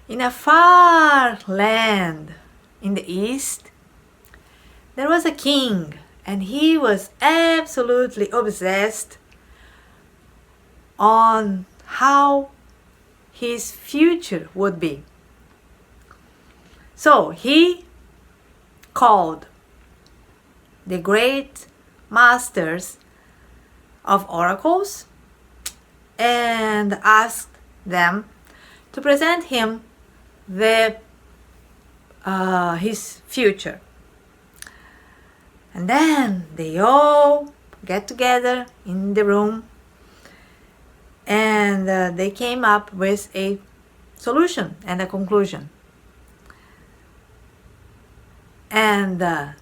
In a far land in the east, there was a king, and he was absolutely obsessed on how his future would be. So he called the great masters of oracles and asked them to present him his future. And then they all get together in the room, and they came up with a solution and a conclusion. And the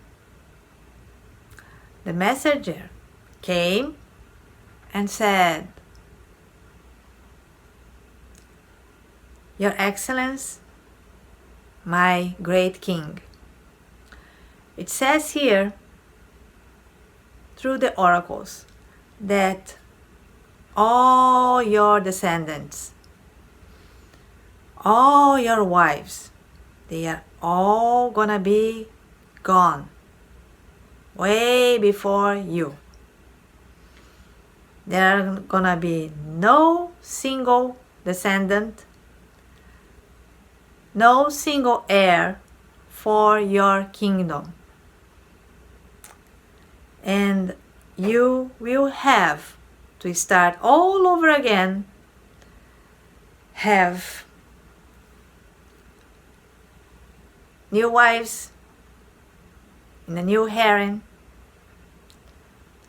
messenger came and said, "Your Excellence, my great king, it says here through the oracles that all your descendants, all your wives, they are all gonna be gone way before you. There are gonna be no single descendant, no single heir for your kingdom. And you will have to start all over again, have new wives and a new harem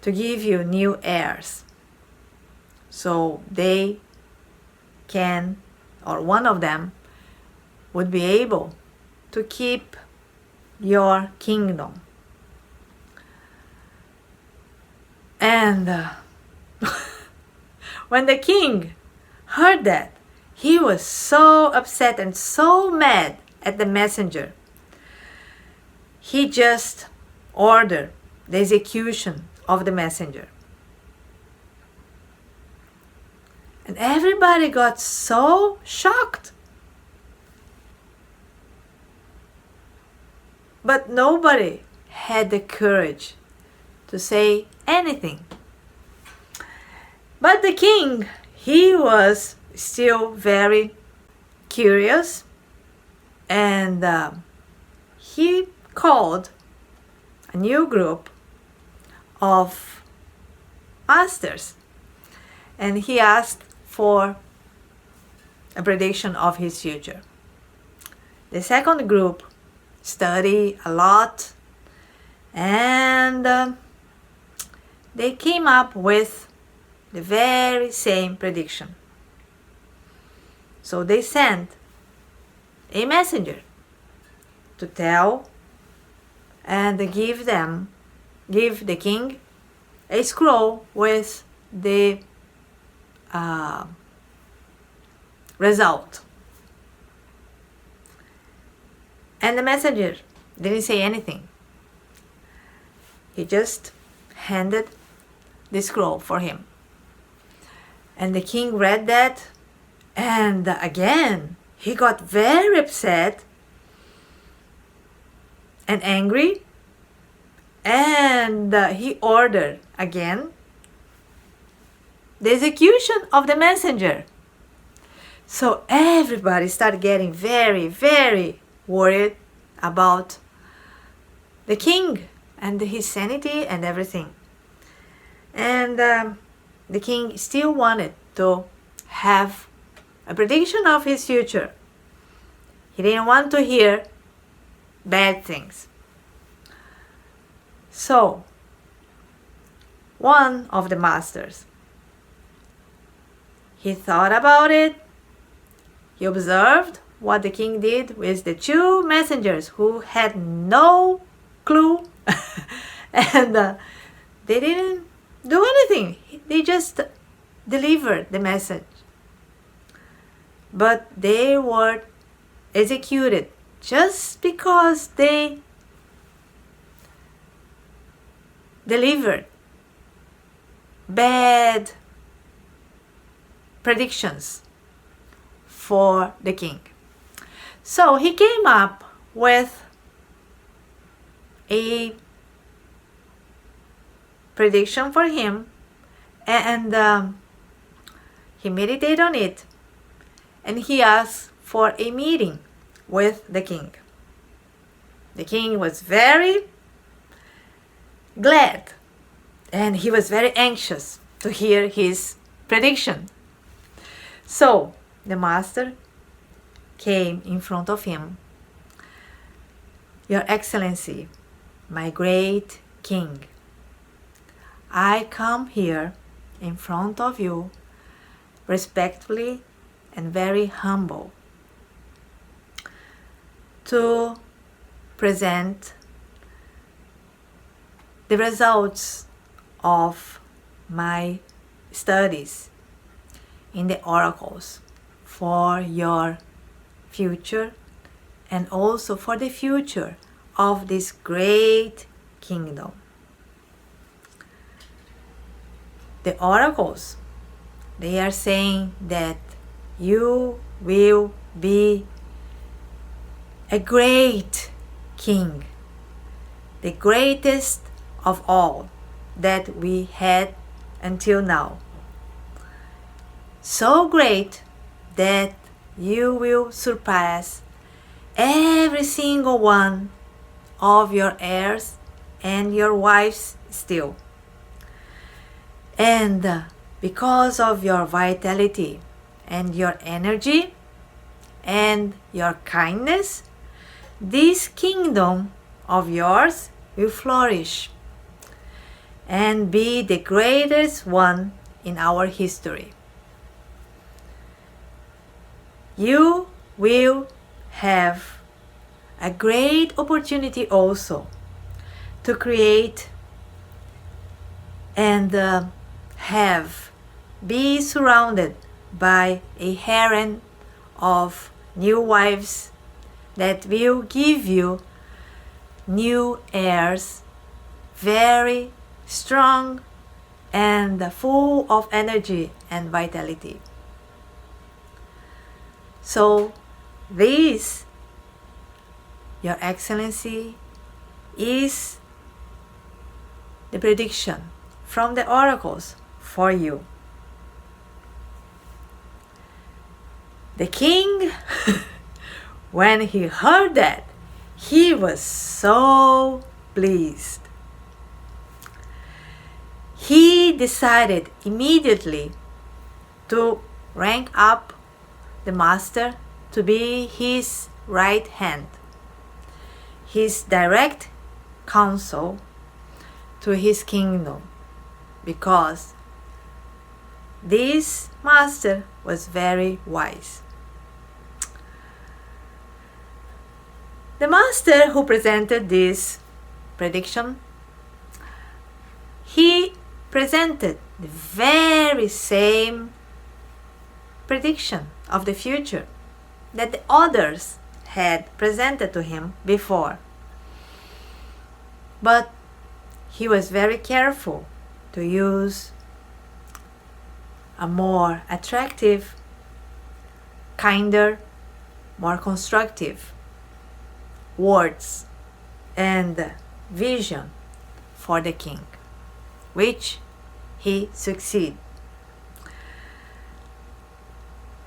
to give you new heirs. So they can, or one of them, would be able to keep your kingdom." And when the king heard that, he was so upset and so mad at the messenger. He just ordered the execution of the messenger. And everybody got so shocked. But nobody had the courage to say anything. But the king, he was still very curious, and he called a new group of masters, and he asked for a prediction of his future. The second group studied a lot, and they came up with the very same prediction. So they sent a messenger to tell and give the king a scroll with the result. And the messenger didn't say anything. He just handed the scroll for him. And the king read that, and again he got very upset and angry, and he ordered again the execution of the messenger. So everybody started getting very, very worried about the king and his sanity and everything. And the king still wanted to have a prediction of his future. He didn't want to hear bad things. So one of the masters, he thought about it. He observed what the king did with the two messengers who had no clue and they didn't do anything. They just delivered the message. But they were executed just because they delivered bad predictions for the king. So he came up with a prediction for him, and he meditated on it, and he asked for a meeting with the king. The king was very glad, and he was very anxious to hear his prediction. So the master came in front of him. "Your Excellency, my great king, I come here in front of you respectfully and very humble to present the results of my studies in the oracles for your future and also for the future of this great kingdom. The oracles, they are saying that you will be a great king, the greatest of all that we had until now. So great that you will surpass every single one of your heirs and your wives still. And because of your vitality and your energy and your kindness, this kingdom of yours will flourish and be the greatest one in our history. You will have a great opportunity also to create and be surrounded by a harem of new wives that will give you new heirs, very strong and full of energy and vitality. So this, Your Excellency, is the prediction from the oracles for you. The king, when he heard that, he was so pleased. He decided immediately to rank up the master to be his right hand, his direct counsel to his kingdom, because this master was very wise. The master who presented this prediction, he presented the very same prediction of the future that the others had presented to him before. But he was very careful to use a more attractive, kinder, more constructive words and vision for the king, which he succeeded.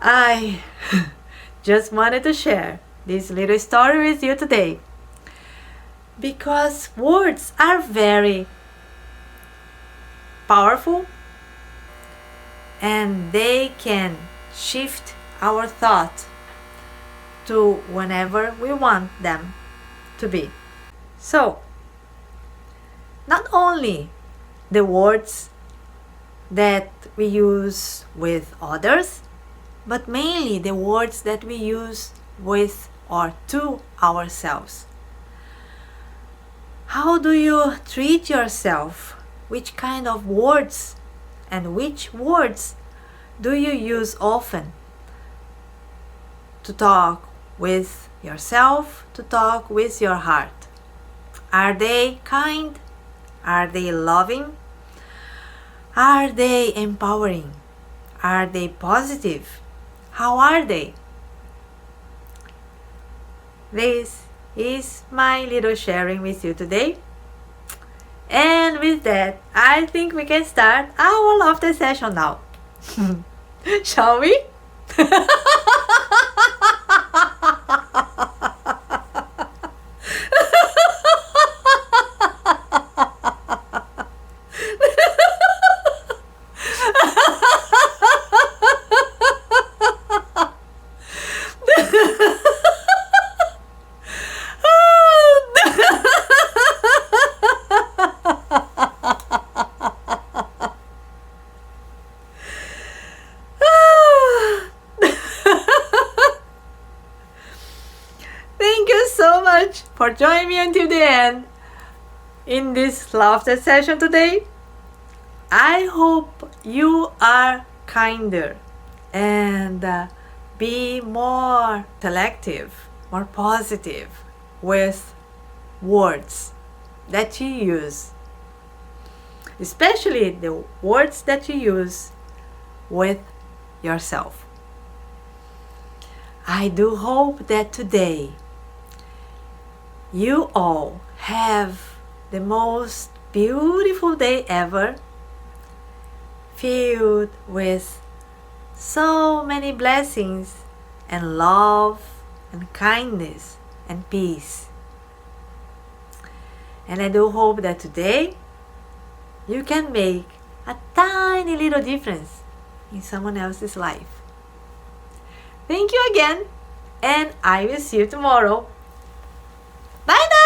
I just wanted to share this little story with you today because words are very powerful and they can shift our thought to whenever we want them to be. So, not only the words that we use with others, but mainly the words that we use with or to ourselves. How do you treat yourself? Which kind of words and which words do you use often to talk with yourself, to talk with your heart? Are they kind? Are they loving? Are they empowering? Are they positive? How are they? This is my little sharing with you today. And with that, I think we can start our laughter session now. Shall we? Thank you so much for joining me until the end in this laughter session today. I hope you are kinder and be more selective, more positive with words that you use, especially the words that you use with yourself. I do hope that today you all have the most beautiful day ever, filled with so many blessings and love and kindness and peace. And I do hope that today you can make a tiny little difference in someone else's life. Thank you again, and I will see you tomorrow. Bye now!